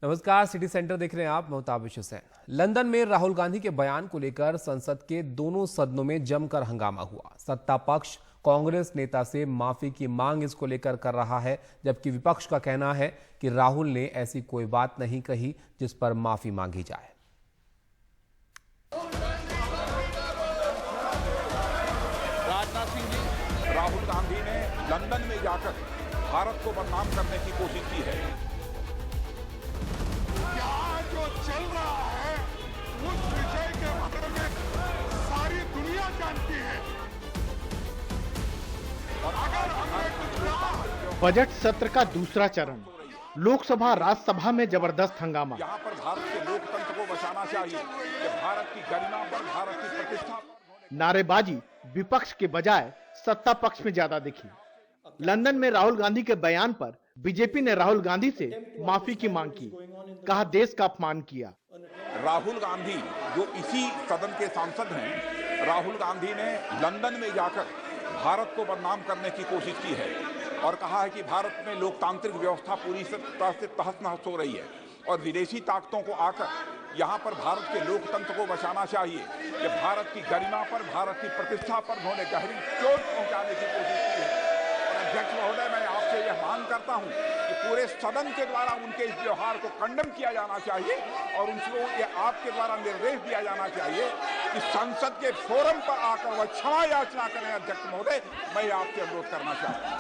नमस्कार, city centre देख रहे हैं आप, मोहताबिश हुसैन। लंदन में राहुल गांधी के बयान को लेकर संसद के दोनों सदनों में जमकर हंगामा हुआ। सत्ता पक्ष कांग्रेस नेता से माफी की मांग इसको लेकर कर रहा है, जबकि विपक्ष का कहना है कि राहुल ने ऐसी कोई बात नहीं कही जिस पर माफी मांगी जाए। राजनाथ सिंह जी, राहुल गांधी ने लंदन में जाकर भारत को बदनाम करने की कोशिश की है। जो चल रहा है उस विषय के बारे में सारी दुनिया जानती है। और अगर हमने कुछ कहा। बजट सत्र का दूसरा चरण, लोकसभा राज्यसभा में जबरदस्त हंगामा। यहाँ पर भारत के लोकतंत्र को बचाना चाहिए कि भारत की गरिमा पर, भारत की प्रतिष्ठा। नारेबाजी विपक्ष के बजाय सत्ता पक्ष में ज्यादा दिखी। लंदन में राहुल गांधी के बयान पर बीजेपी ने राहुल गांधी से माफी की मांग की, कहा देश का अपमान किया। राहुल गांधी जो इसी सदन के सांसद हैं, राहुल गांधी ने लंदन में जाकर भारत को बदनाम करने की कोशिश की है और कहा है कि भारत में लोकतांत्रिक व्यवस्था पूरी तरह से तहस नहस हो रही है और विदेशी ताकतों को आकर यहाँ पर भारत के लोकतंत्र को बचाना चाहिए कि भारत की गरिमा पर, भारत की प्रतिष्ठा पर उन्होंने गहरी चोट पहुंचाने की कोशिश की है। अध्यक्ष महोदय, मैं आपसे यह मांग करता हूं कि पूरे सदन के द्वारा उनके इस व्यवहार को कंडम किया जाना चाहिए और उनको ये आपके द्वारा निर्देश दिया जाना चाहिए कि संसद के फोरम पर आकर वह क्षमा याचना करें। अध्यक्ष महोदय, मैं आपसे अनुरोध करना चाहता हूं।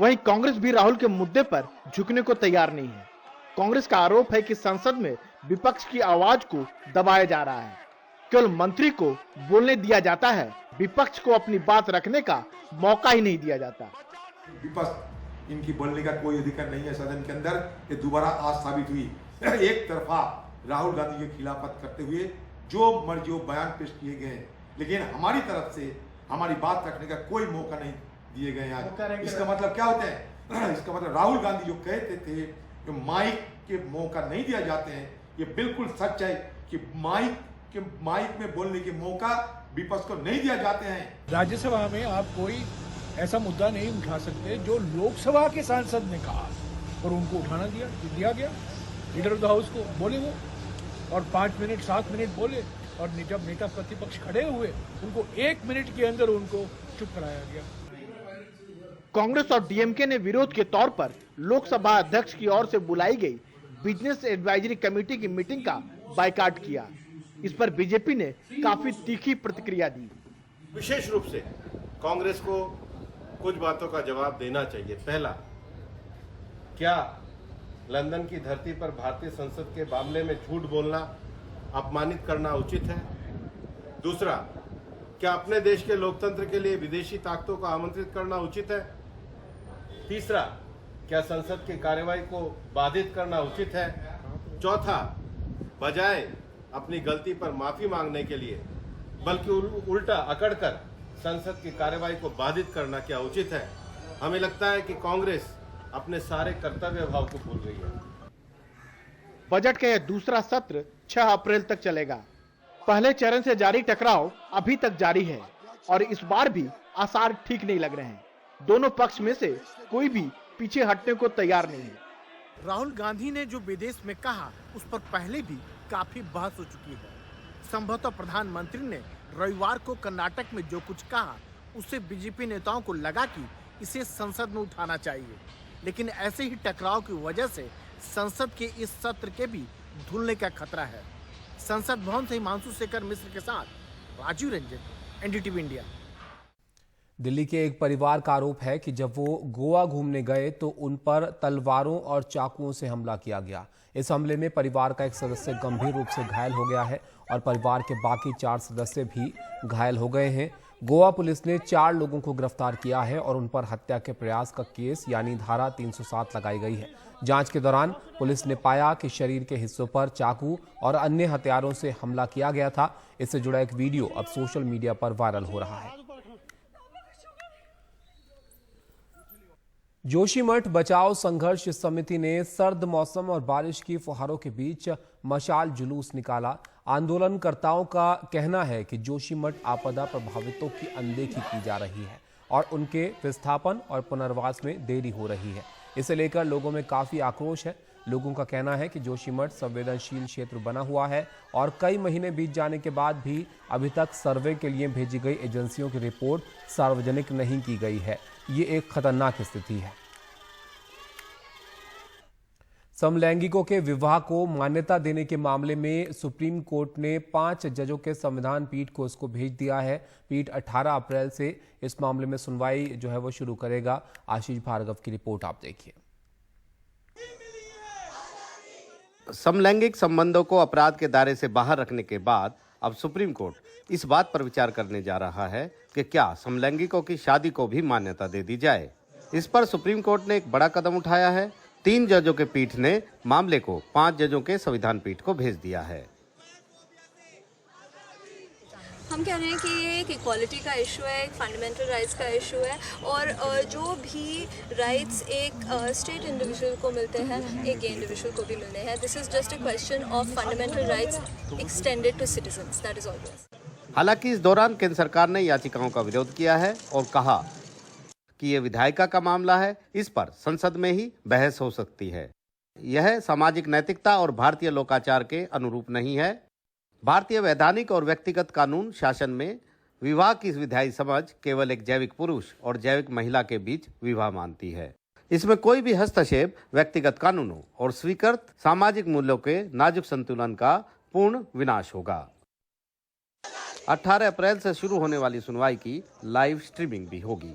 वहीं कांग्रेस भी राहुल के मुद्दे पर झुकने को तैयार नहीं है। कांग्रेस का आरोप है कि संसद में विपक्ष की आवाज को दबाया जा रहा है, केवल मंत्री को बोलने दिया जाता है, विपक्ष को अपनी बात रखने का मौका ही नहीं दिया जाता। विपक्ष इनकी बोलने का कोई अधिकार नहीं है सदन के अंदर। ये दोबारा आज साबित हुई। एक तरफा राहुल गांधी के खिलाफत करते हुए जो मर्जी बयान पेश किए गए, लेकिन हमारी तरफ से हमारी बात रखने का कोई मौका नहीं दिए गए आज। इसका मतलब क्या होता है? इसका मतलब राहुल गांधी जो कहते थे कि माइक के मौका नहीं दिया जाते हैं, ये बिल्कुल सच है कि माइक में बोलने के मौका विपक्ष को नहीं दिया जाते हैं। राज्यसभा में आप कोई ऐसा मुद्दा नहीं उठा सकते जो लोकसभा के सांसद ने कहा और उनको उठाना दिया गया। लीडर ऑफ द हाउस को बोले वो, और 5 मिनट 7 मिनट बोले, और जब नेता प्रतिपक्ष खड़े हुए उनको 1 मिनट के अंदर उनको चुप कराया गया। कांग्रेस और डीएमके ने विरोध के तौर पर लोकसभा अध्यक्ष की ओर से बुलाई गई बिजनेस एडवाइजरी कमेटी की मीटिंग का बायकॉट किया। इस पर बीजेपी ने काफी तीखी प्रतिक्रिया दी। विशेष रूप से कांग्रेस को कुछ बातों का जवाब देना चाहिए। पहला, क्या लंदन की धरती पर भारतीय संसद के मामले में झूठ बोलना, अपमानित करना उचित है? दूसरा, क्या अपने देश के लोकतंत्र के लिए विदेशी ताकतों को आमंत्रित करना उचित है? तीसरा, क्या संसद की कार्यवाही को बाधित करना उचित है? चौथा, बजाय अपनी गलती पर माफी मांगने के लिए बल्कि उल्टा अकड़कर संसद की कार्यवाही को बाधित करना क्या उचित है? हमें लगता है कि कांग्रेस अपने सारे कर्तव्य भाव को भूल गई है। बजट का यह दूसरा सत्र 6 अप्रैल तक चलेगा। पहले चरण से जारी टकराव अभी तक जारी है और इस बार भी आसार ठीक नहीं लग रहे हैं। दोनों पक्ष में से कोई भी पीछे हटने को तैयार नहीं है। राहुल गांधी ने जो विदेश में कहा उस पर पहले भी काफी बहस हो चुकी है। संभवतः प्रधानमंत्री ने रविवार को कर्नाटक में जो कुछ कहा उससे बीजेपी नेताओं को लगा कि इसे संसद में उठाना चाहिए, लेकिन ऐसे ही टकराव की वजह से संसद के इस सत्र के भी धुलने का खतरा है। संसद भवन से हिमांशु शेखर मिश्र के साथ राजीव रंजन, एनडीटीवी इंडिया। दिल्ली के एक परिवार का आरोप है कि जब वो गोवा घूमने गए तो उन पर तलवारों और चाकुओं से हमला किया गया। इस हमले में परिवार का एक सदस्य गंभीर रूप से घायल हो गया है और परिवार के बाकी 4 सदस्य भी घायल हो गए हैं। गोवा पुलिस ने 4 लोगों को गिरफ्तार किया है और उन पर हत्या के प्रयास का केस यानी धारा 307 लगाई गई है। जांच के दौरान पुलिस ने पाया कि शरीर के हिस्सों पर चाकू और अन्य हथियारों से हमला किया गया था। इससे जुड़ा एक वीडियो अब सोशल मीडिया पर वायरल हो रहा है। जोशीमठ बचाओ संघर्ष समिति ने सर्द मौसम और बारिश की फुहारों के बीच मशाल जुलूस निकाला। आंदोलनकर्ताओं का कहना है कि जोशीमठ आपदा प्रभावितों की अनदेखी की जा रही है और उनके विस्थापन और पुनर्वास में देरी हो रही है। इसे लेकर लोगों में काफी आक्रोश है। लोगों का कहना है कि जोशीमठ संवेदनशील क्षेत्र बना हुआ है और कई महीने बीत जाने के बाद भी अभी तक सर्वे के लिए भेजी गई एजेंसियों की रिपोर्ट सार्वजनिक नहीं की गई है। ये एक खतरनाक स्थिति है। समलैंगिकों के विवाह को मान्यता देने के मामले में सुप्रीम कोर्ट ने 5 जजों के संविधान पीठ को इसको भेज दिया है। पीठ 18 अप्रैल से इस मामले में सुनवाई जो है वो शुरू करेगा। आशीष भार्गव की रिपोर्ट आप देखिए। समलैंगिक संबंधों को अपराध के दायरे से बाहर रखने के बाद अब सुप्रीम कोर्ट इस बात पर विचार करने जा रहा है कि क्या समलैंगिकों की शादी को भी मान्यता दे दी जाए। इस पर सुप्रीम कोर्ट ने एक बड़ा कदम उठाया है। 3 जजों के पीठ ने मामले को 5 जजों के संविधान पीठ को भेज दिया है। हम कह रहे हैं कि ये एक इक्वालिटी का इशू है, एक फंडामेंटल राइट्स का इशू है और जो भी राइट्स एक स्टेट इंडिविजुअल को मिलते हैं एक गे इंडिविजुअल को भी मिलने हैं। This is just a question of fundamental rights extended to citizens, that is all. हालांकि इस दौरान केंद्र सरकार ने याचिकाओं का विरोध किया है और कहा कि ये विधायिका का मामला है, इस पर संसद में ही बहस हो सकती है। यह सामाजिक नैतिकता और भारतीय लोकाचार के अनुरूप नहीं है। भारतीय वैधानिक और व्यक्तिगत कानून शासन में विवाह की विधायी समझ केवल एक जैविक पुरुष और जैविक महिला के बीच विवाह मानती है। इसमें कोई भी हस्तक्षेप व्यक्तिगत कानूनों और स्वीकृत सामाजिक मूल्यों के नाजुक संतुलन का पूर्ण विनाश होगा। 18 अप्रैल से शुरू होने वाली सुनवाई की लाइव स्ट्रीमिंग भी होगी।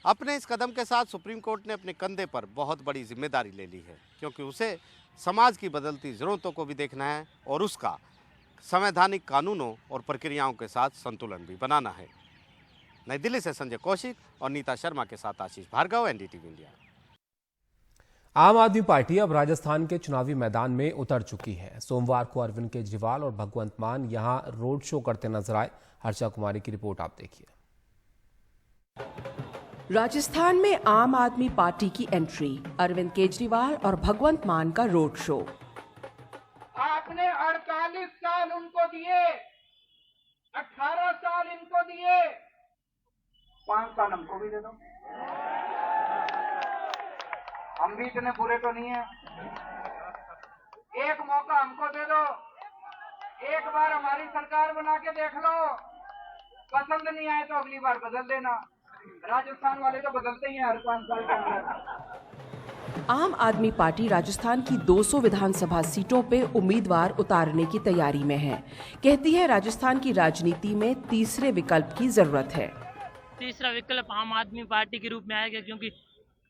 अपने इस कदम के साथ सुप्रीम कोर्ट ने अपने कंधे पर बहुत बड़ी जिम्मेदारी ले ली है, क्योंकि उसे समाज की बदलती जरूरतों को भी देखना है और उसका संवैधानिक कानूनों और प्रक्रियाओं के साथ संतुलन भी बनाना है। नई दिल्ली से संजय कौशिक और नीता शर्मा के साथ आशीष भार्गव, एनडीटीवी इंडिया। आम आदमी पार्टी अब राजस्थान के चुनावी मैदान में उतर चुकी है। सोमवार को अरविंद केजरीवाल और भगवंत मान यहां रोड शो करते नजर आए। हर्षा कुमारी की रिपोर्ट आप देखिए। राजस्थान में आम आदमी पार्टी की एंट्री, अरविंद केजरीवाल और भगवंत मान का रोड शो। आपने 48 साल उनको दिए, 18 साल इनको दिए, 5 साल हमको भी दे दो। हम भी इतने बुरे तो नहीं है। एक मौका हमको दे दो, एक बार हमारी सरकार बना के देख लो। पसंद नहीं आए तो अगली बार बदल देना। राजस्थान वाले तो बदलते ही हैं हर 5 साल के अंदर। आम आदमी पार्टी राजस्थान की 200 विधानसभा सीटों पे उम्मीदवार उतारने की तैयारी में है। कहती है राजस्थान की राजनीति में तीसरे विकल्प की जरूरत है। तीसरा विकल्प आम आदमी पार्टी के रूप में आएगा, क्योंकि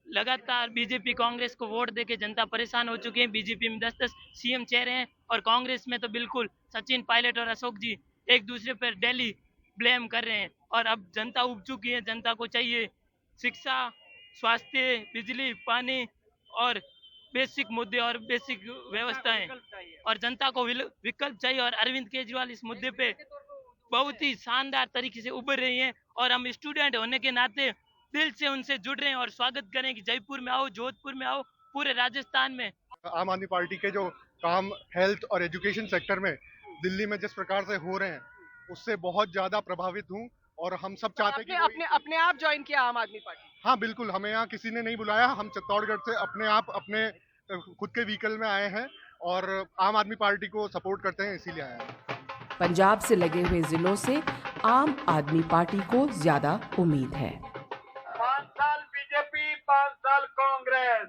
लगातार बीजेपी कांग्रेस को वोट देके जनता परेशान हो चुकी है। बीजेपी में 10-10 सीएम चेहरे हैं और कांग्रेस में तो बिल्कुल सचिन पायलट और अशोक जी एक दूसरे पर डेली ब्लेम कर रहे हैं। और अब जनता उब चुकी है। जनता को चाहिए शिक्षा, स्वास्थ्य, बिजली, पानी और बेसिक मुद्दे और बेसिक व्यवस्थाएं, और जनता को विकल्प चाहिए। और अरविंद केजरीवाल इस मुद्दे पे बहुत ही शानदार तरीके से उभर रही हैं और हम स्टूडेंट होने के नाते दिल से उनसे जुड़ रहे हैं और स्वागत करें कि जयपुर में आओ, जोधपुर में आओ, पूरे राजस्थान में। आम आदमी पार्टी के जो काम हेल्थ और एजुकेशन सेक्टर में दिल्ली में जिस प्रकार से हो रहे हैं उससे बहुत ज्यादा प्रभावित हूं और हम सब चाहते हैं कि अपने आप ज्वाइन किया आम आदमी पार्टी? हाँ बिल्कुल, हमें यहाँ किसी ने नहीं बुलाया। हम चित्तौड़गढ़ से अपने आप अपने खुद के व्हीकल में आए हैं और आम आदमी पार्टी को सपोर्ट करते हैं, इसीलिए आए हैं। पंजाब से लगे हुए जिलों से आम आदमी पार्टी को ज्यादा उम्मीद है। 5 साल बीजेपी, 5 साल कांग्रेस।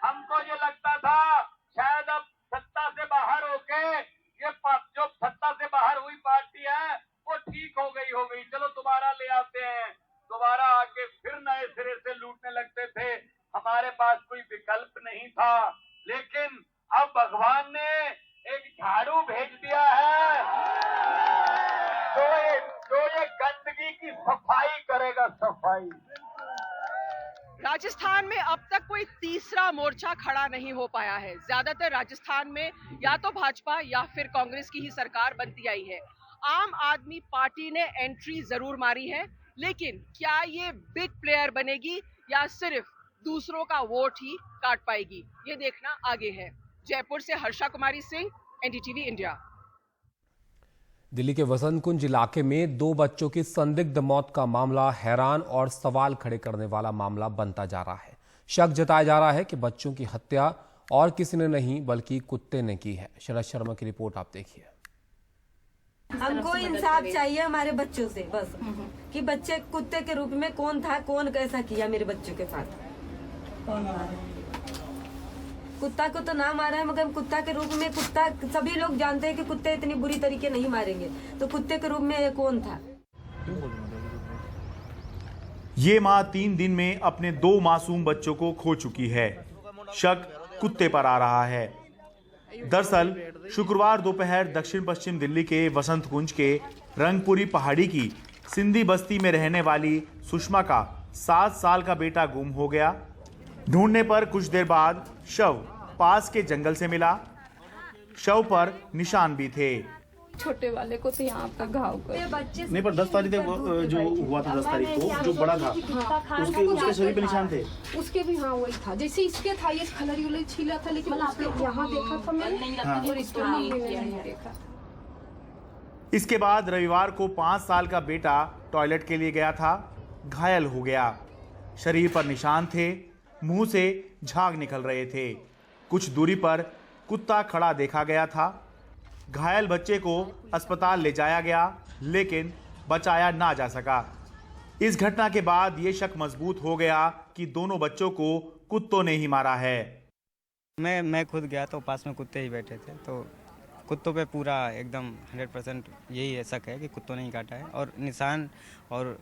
हमको ये लगता था शायद अब सत्ता से बाहर होके ये जो सत्ता से बाहर हुई पार्टी है वो ठीक हो गई, चलो दोबारा ले आते हैं। दोबारा आके फिर नए सिरे से लूटने लगते थे। हमारे पास कोई विकल्प नहीं था, लेकिन अब भगवान ने एक झाड़ू भेज दिया है जो ये गंदगी की सफाई करेगा। सफाई राजस्थान में अब तक कोई तीसरा मोर्चा खड़ा नहीं हो पाया है। ज्यादातर राजस्थान में या तो भाजपा या फिर कांग्रेस की ही सरकार बनती आई है। आम आदमी पार्टी ने एंट्री जरूर मारी है, लेकिन क्या ये बिग प्लेयर बनेगी या सिर्फ दूसरों का वोट ही काट पाएगी, ये देखना आगे है। जयपुर से हर्षा कुमारी सिंह, एनडीटीवी इंडिया। दिल्ली के वसंत कुंज इलाके में 2 बच्चों की संदिग्ध मौत का मामला हैरान और सवाल खड़े करने वाला मामला बनता जा रहा है। शक जताया जा रहा है कि बच्चों की हत्या और किसी ने नहीं बल्कि कुत्ते ने की है। शरद शर्मा की रिपोर्ट आप देखिए। हमको इंसाफ चाहिए हमारे बच्चों से, बस कि बच्चे कुत्ते के रूप में कौन था, कौन कैसा किया मेरे बच्चों के साथ। कुत्ता को तो ना मारा है, मगर कुत्ता के रूप में, कुत्ता सभी लोग जानते हैं कि कुत्ते इतनी बुरी तरीके नहीं मारेंगे, तो कुत्ते के रूप में ये कौन था। ये मां 3 दिन में अपने 2 मासूम बच्चों को खो चुकी है। शक कुत्ते पर आ रहा है। दरअसल शुक्रवार दोपहर दक्षिण पश्चिम दिल्ली के वसंत कुंज के रंगपुरी पहाड़ी की सिंधी बस्ती में रहने वाली सुषमा का 7 साल का बेटा गुम हो गया। ढूंढने पर कुछ देर बाद शव पास के जंगल से मिला। शव पर निशान भी थे। छोटे वाले को तो यहाँ पर घाव कर नहीं, पर 10 तारीख जो हुआ था, 10 तारीख को जो बड़ा था उसके शरीर पे निशान थे। उसके भी हाँ वही था, जैसे इसके था, ये खलरी वाले छीला था, लेकिन उसके यहाँ देखा था मैंने और इसके नहीं देखा। इसके बाद रविवार को 5 साल का बेटा टॉयलेट के लिए गया था, घायल हो गया। शरीर पर निशान थे, मुंह से झाग निकल रहे थे। कुछ दूरी पर कुत्ता खड़ा देखा गया था। घायल बच्चे को अस्पताल ले जाया गया, लेकिन बचाया ना जा सका। इस घटना के बाद ये शक मजबूत हो गया कि दोनों बच्चों को कुत्तों ने ही मारा है। मैं खुद गया तो पास में कुत्ते ही बैठे थे, तो कुत्तों पे पूरा एकदम 100% यही शक है कि कुत्तों ने ही काटा है। और निशान और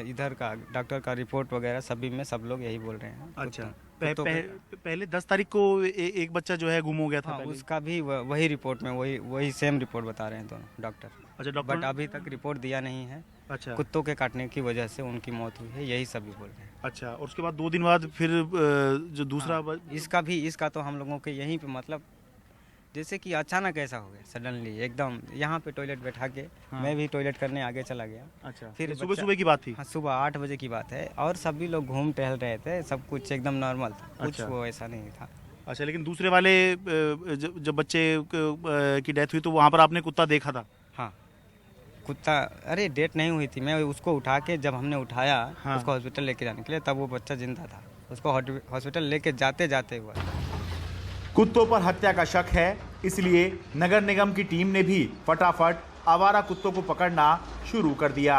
इधर का डॉक्टर का रिपोर्ट वगैरह सभी में सब लोग यही बोल रहे हैं। अच्छा, पहले 10 तारीख को एक बच्चा जो है गुम हो गया था। हाँ, उसका भी वही रिपोर्ट में वही सेम रिपोर्ट बता रहे हैं दोनों डॉक्टर। अच्छा, डॉक्टर बट अभी तक रिपोर्ट दिया नहीं है। अच्छा, कुत्तों के काटने की वजह से उनकी मौत हुई है, यही सभी बोल रहे हैं। अच्छा, और उसके बाद 2 दिन बाद फिर जो दूसरा इसका तो हम लोगों के यहीं पे मतलब जैसे कि अचानक ऐसा हो गया सडनली एकदम यहाँ पे टॉयलेट बैठा के। हाँ। मैं भी टॉयलेट करने आगे चला गया। अच्छा, फिर सुबह की बात थी। हाँ, सुबह 8 बजे की बात है और सभी लोग घूम टहल रहे थे, सब कुछ एकदम नॉर्मल था। कुछ वो ऐसा नहीं था। अच्छा, लेकिन दूसरे वाले जब बच्चे की डेथ हुई तो वहाँ पर आपने कुत्ता देखा था? हाँ, कुत्ता, अरे डेथ नहीं हुई थी, मैं उसको उठा के जब हमने उठाया उसको हॉस्पिटल लेके जाने के लिए, तब वो बच्चा जिंदा था। उसको हॉस्पिटल लेके जाते जाते हुआ। कुत्तों पर हत्या का शक है, इसलिए नगर निगम की टीम ने भी फटाफट आवारा कुत्तों को पकड़ना शुरू कर दिया।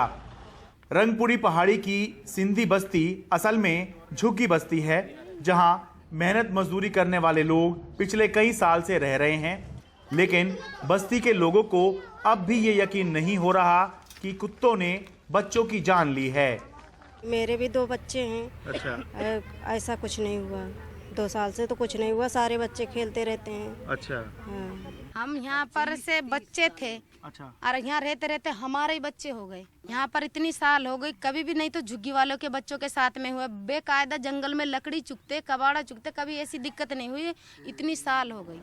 रंगपुरी पहाड़ी की सिंधी बस्ती असल में झुग्गी बस्ती है, जहां मेहनत मजदूरी करने वाले लोग पिछले कई साल से रह रहे हैं। लेकिन बस्ती के लोगों को अब भी ये यकीन नहीं हो रहा कि कुत्तों ने बच्चों की जान ली है। मेरे भी 2 बच्चे हैं। अच्छा, ऐसा कुछ नहीं हुआ, 2 साल से तो कुछ नहीं हुआ, सारे बच्चे खेलते रहते हैं। अच्छा, हम यहाँ पर से बच्चे थे। अच्छा, और यहाँ रहते रहते हमारे ही बच्चे हो गए। यहाँ पर इतनी साल हो गई, कभी भी नहीं तो झुग्गी वालों के बच्चों के साथ में हुआ। बेकायदा जंगल में लकड़ी चुगते, कबाड़ा चुगते, कभी ऐसी दिक्कत नहीं हुई। इतनी साल हो गई।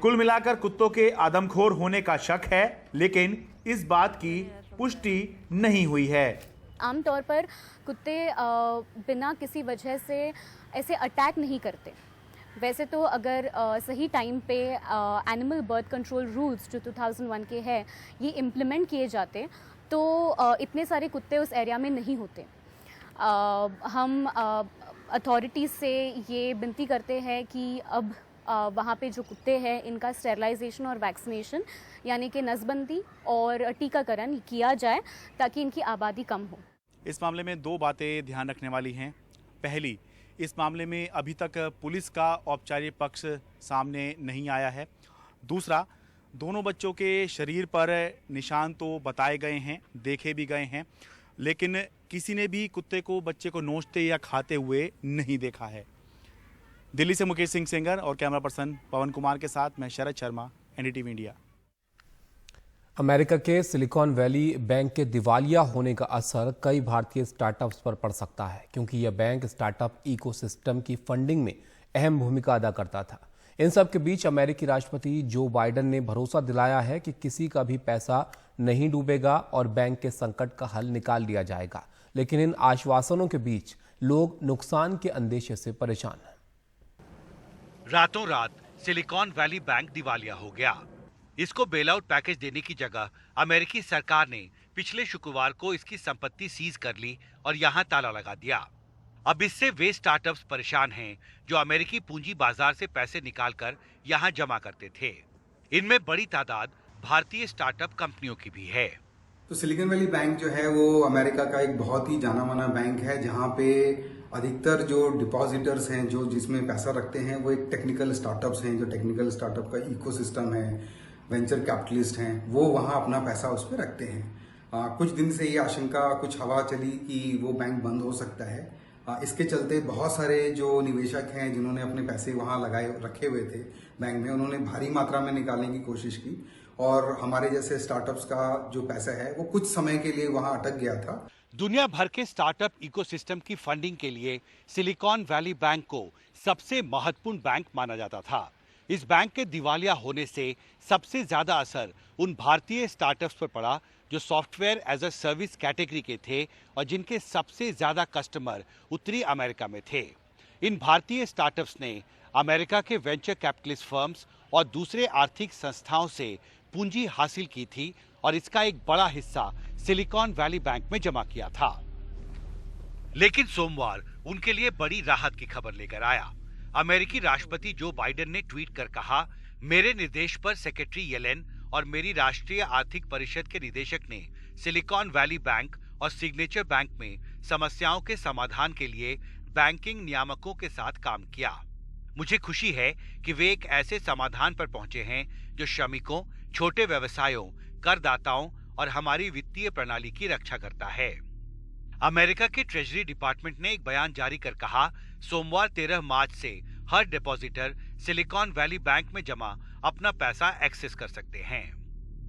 कुल मिलाकर कुत्तों के आदमखोर होने का शक है, लेकिन इस बात की पुष्टि नहीं हुई है। आमतौर पर कुत्ते बिना किसी वजह से ऐसे अटैक नहीं करते। वैसे तो अगर सही टाइम पे एनिमल बर्थ कंट्रोल रूल्स जो 2001 के हैं ये इम्प्लीमेंट किए जाते तो इतने सारे कुत्ते उस एरिया में नहीं होते। हम अथॉरिटीज़ से ये विनती करते हैं कि अब वहाँ पे जो कुत्ते हैं इनका स्टेरलाइजेशन और वैक्सीनेशन यानी कि नसबंदी और टीकाकरण किया जाए ताकि इनकी आबादी कम हो। इस मामले में 2 बातें ध्यान रखने वाली हैं। पहली, इस मामले में अभी तक पुलिस का औपचारिक पक्ष सामने नहीं आया है। दूसरा, दोनों बच्चों के शरीर पर निशान तो बताए गए हैं, देखे भी गए हैं, लेकिन किसी ने भी कुत्ते को, बच्चे को नोचते या खाते हुए नहीं देखा है। दिल्ली से मुकेश सिंह सेंगर और कैमरा पर्सन पवन कुमार के साथ मैं Sharad Sharma, NDTV India. America के सिलिकॉन वैली बैंक के दिवालिया होने का असर कई भारतीय स्टार्टअप्स पर पड़ सकता है, क्योंकि यह बैंक स्टार्टअप इकोसिस्टम की फंडिंग में अहम भूमिका अदा करता था। इन सब के बीच अमेरिकी राष्ट्रपति जो बाइडेन ने भरोसा दिलाया है कि किसी का भी पैसा नहीं डूबेगा और बैंक के संकट का हल निकाल लिया जाएगा। लेकिन इन आश्वासनों के बीच लोग नुकसान के अंदेशे से परेशान हैं। रातों रात सिलिकॉन वैली बैंक दिवालिया हो गया। इसको बेल आउट पैकेज देने की जगह अमेरिकी सरकार ने पिछले शुक्रवार को इसकी संपत्ति सीज कर ली और यहां ताला लगा दिया। अब इससे वे स्टार्टअप्स परेशान हैं जो अमेरिकी पूंजी बाजार से पैसे निकालकर यहां जमा करते थे। इनमें बड़ी तादाद भारतीय स्टार्टअप कंपनियों की भी है। तो सिलिकॉन वैली बैंक जो है वो अमेरिका का एक बहुत ही जाना माना बैंक है, जहां पे अधिकतर जो डिपॉजिटर्स हैं, जो जिसमें पैसा रखते हैं, वो एक टेक्निकल स्टार्टअप्स हैं। जो टेक्निकल स्टार्टअप का इकोसिस्टम है, वेंचर कैपिटलिस्ट हैं, वो वहां अपना पैसा उस पर रखते हैं। कुछ दिन से ये आशंका, कुछ हवा चली कि वो बैंक बंद हो सकता है। इसके चलते बहुत सारे जो निवेशक हैं जिन्होंने अपने पैसे वहां रखे हुए थे बैंक में, उन्होंने भारी मात्रा में निकालने की कोशिश की और हमारे जैसे स्टार्टअप्स का जो पैसा है वो कुछ समय के लिए वहां अटक गया था। दुनिया भर के स्टार्टअप इकोसिस्टम की फंडिंग के लिए सिलिकॉन वैली बैंक को सबसे महत्वपूर्ण बैंक माना जाता था। इस बैंक के दिवालिया होने से सबसे ज्यादा असर उन भारतीय स्टार्टअप्स पर पड़ा जो software as a service category के थे और जिनके सबसे ज्यादा कस्टमर उत्तरी अमेरिका में थे। इन भारतीय स्टार्टअप्स ने अमेरिका के वेंचर कैपिटलिस्ट फर्म्स और दूसरे आर्थिक संस्थाओं से पूंजी हासिल की थी और इसका एक बड़ा हिस्सा सिलिकॉन वैली बैंक में जमा किया था। लेकिन सोमवार उनके लिए बड़ी राहत की खबर लेकर आया। अमेरिकी राष्ट्रपति जो बाइडेन ने ट्वीट कर कहा, मेरे निर्देश पर सेक्रेटरी येलेन और मेरी राष्ट्रीय आर्थिक परिषद के निदेशक ने सिलिकॉन वैली बैंक और सिग्नेचर बैंक में समस्याओं के समाधान के लिए बैंकिंग नियामकों के साथ काम किया। मुझे खुशी है कि वे एक ऐसे समाधान पर पहुंचे हैं जो श्रमिकों, छोटे व्यवसायों, करदाताओं और हमारी वित्तीय प्रणाली की रक्षा करता है। अमेरिका के ट्रेजरी डिपार्टमेंट ने एक बयान जारी कर कहा, सोमवार 13 मार्च से हर डिपॉजिटर सिलिकॉन वैली बैंक में जमा अपना पैसा एक्सेस कर सकते हैं।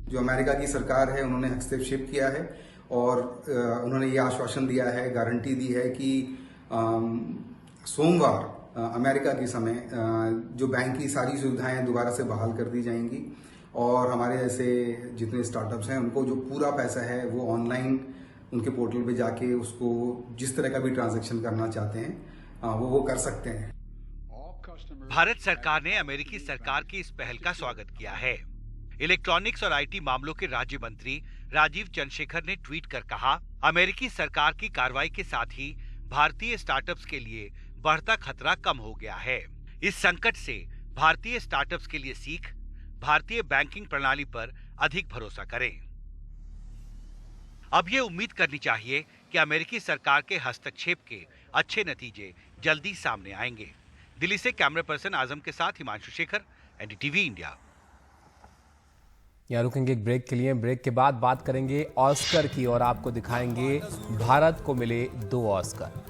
जो अमेरिका की सरकार है उन्होंने हस्तक्षेप किया है और उन्होंने ये आश्वासन दिया है, गारंटी दी है कि सोमवार अमेरिका के समय जो बैंक की सारी सुविधाएं दोबारा से बहाल कर दी जाएंगी और हमारे जैसे जितने स्टार्टअप्स हैं उनको जो पूरा पैसा है वो ऑनलाइन उनके पोर्टल पे जाके उसको जिस तरह का भी ट्रांजैक्शन करना चाहते हैं वो कर सकते हैं। भारत सरकार ने अमेरिकी सरकार की इस पहल का स्वागत किया है। इलेक्ट्रॉनिक्स और आईटी मामलों के राज्य मंत्री राजीव चंद्रशेखर ने ट्वीट कर कहा, अमेरिकी सरकार की कार्रवाई के साथ ही भारतीय स्टार्टअप्स के लिए बढ़ता खतरा कम हो गया है। इस संकट से भारतीय स्टार्टअप्स के लिए सीख, भारतीय बैंकिंग प्रणाली पर अधिक भरोसा करें। अब ये उम्मीद करनी चाहिए कि अमेरिकी सरकार के हस्तक्षेप के अच्छे नतीजे जल्दी सामने आएंगे। दिल्ली से कैमरा पर्सन आजम के साथ हिमांशु शेखर, एनडीटीवी इंडिया। यहाँ रुकेंगे एक ब्रेक के लिए। ब्रेक के बाद बात करेंगे ऑस्कर की और आपको दिखाएंगे भारत को मिले 2 ऑस्कर।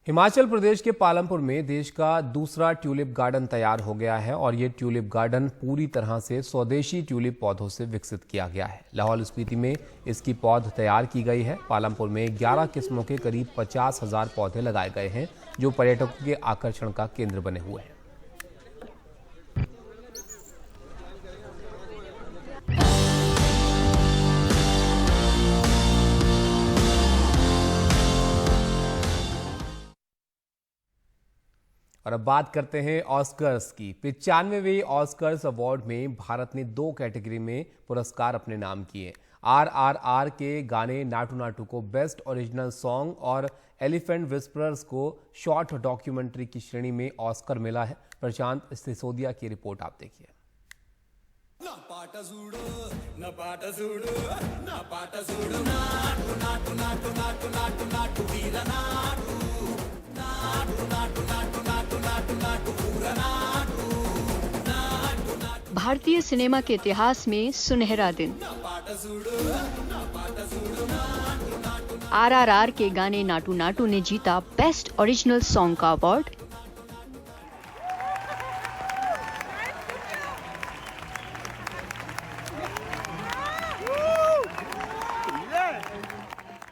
हिमाचल प्रदेश के पालमपुर में देश का दूसरा ट्यूलिप गार्डन तैयार हो गया है और ये ट्यूलिप गार्डन पूरी तरह से स्वदेशी ट्यूलिप पौधों से विकसित किया गया है। लाहौल स्पीति में इसकी पौध तैयार की गई है। पालमपुर में 11 किस्मों के करीब 50,000 पौधे लगाए गए हैं जो पर्यटकों के आकर्षण का केंद्र बने हुए हैं। और अब बात करते हैं ऑस्कर्स की। 95वें ऑस्कर्स अवार्ड में भारत ने 2 कैटेगरी में पुरस्कार अपने नाम किए। RRR के गाने नाटू नाटू को बेस्ट ओरिजिनल सॉन्ग और एलिफेंट विस्परर्स को शॉर्ट डॉक्यूमेंट्री की श्रेणी में ऑस्कर मिला है। प्रशांत सिसोदिया की रिपोर्ट आप देखिए। भारतीय सिनेमा के इतिहास में सुनहरा दिन। RRR के गाने नाटू नाटू ने जीता बेस्ट ओरिजिनल सॉन्ग का अवार्ड।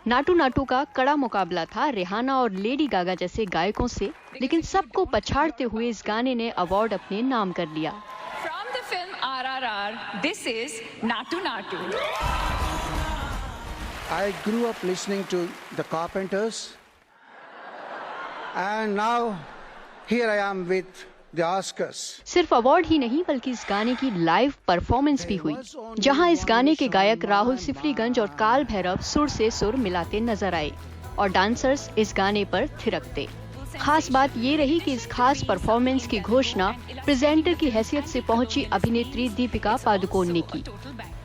नाटू नाटू का कड़ा मुकाबला था रिहाना और लेडी गागा जैसे गायकों से, लेकिन सबको पछाड़ते हुए इस गाने ने अवार्ड अपने नाम कर लिया। RRR. This is Natu Natu. I grew up listening to the Carpenters, and now here I am with the Oscars. सिर्फ अवार्ड ही नहीं बल्कि इस गाने की लाइव परफॉर्मेंस भी हुई, जहां इस गाने के गायक राहुल सिफरीगंज और काल भैरव सुर से सुर मिलाते नजर आए और डांसर्स इस गाने पर थिरकते। खास बात ये रही कि इस खास परफॉर्मेंस की घोषणा प्रेजेंटर की हैसियत से पहुंची अभिनेत्री दीपिका पादुकोण ने की।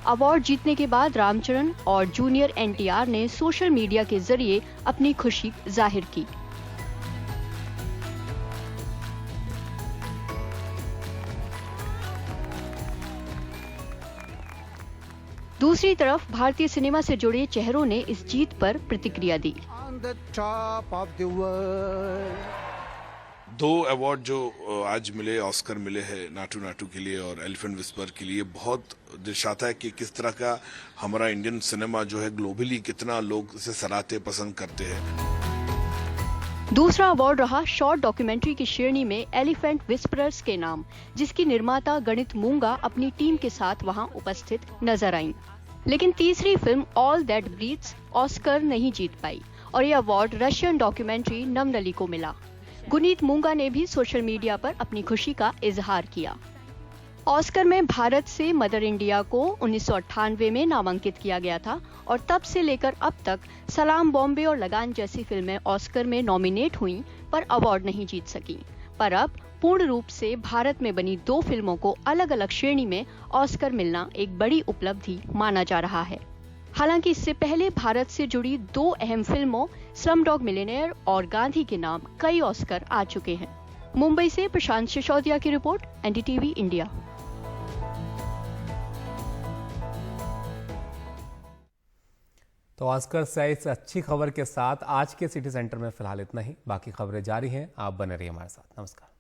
अवार्ड जीतने के बाद रामचरण और जूनियर NTR ने सोशल मीडिया के जरिए अपनी खुशी जाहिर की। दूसरी तरफ भारतीय सिनेमा से जुड़े चेहरों ने इस जीत पर प्रतिक्रिया दी। दो अवार्ड जो आज मिले, ऑस्कर मिले हैं नाटू नाटू के लिए और एलिफेंट विस्पर के लिए, बहुत दर्शाता है कि किस तरह का हमारा इंडियन सिनेमा जो है ग्लोबली कितना लोग इसे सराहते पसंद करते हैं। दूसरा अवार्ड रहा शॉर्ट डॉक्यूमेंट्री की श्रेणी में एलिफेंट विस्परर्स के नाम, जिसकी निर्माता गणित मूंगा अपनी टीम के साथ वहां उपस्थित नजर आईं। लेकिन तीसरी film all that breathes Oscar नहीं जीत पाई और ये अवार्ड रशियन डॉक्यूमेंट्री नवनली को मिला। गुनीत मूंगा ने भी सोशल मीडिया पर अपनी खुशी का इजहार किया। ऑस्कर में भारत से मदर इंडिया को 1998 में नामांकित किया गया था और तब से लेकर अब तक सलाम बॉम्बे और लगान जैसी फिल्में ऑस्कर में नॉमिनेट हुईं पर अवार्ड नहीं जीत सकी। पर अब पूर्ण रूप से भारत में बनी दो फिल्मों को अलग अलग श्रेणी में ऑस्कर मिलना एक बड़ी उपलब्धि माना जा रहा है। हालांकि इससे पहले भारत से जुड़ी दो अहम फिल्मों स्लमडॉग मिलियनेयर और गांधी के नाम कई ऑस्कर आ चुके हैं। मुंबई से प्रशांत सिसोदिया की रिपोर्ट, NDTV इंडिया। तो ऑस्कर से इस अच्छी खबर के साथ आज के सिटी सेंटर में फिलहाल इतना ही। बाकी खबरें जारी हैं, आप बने रहिए हमारे साथ। नमस्कार।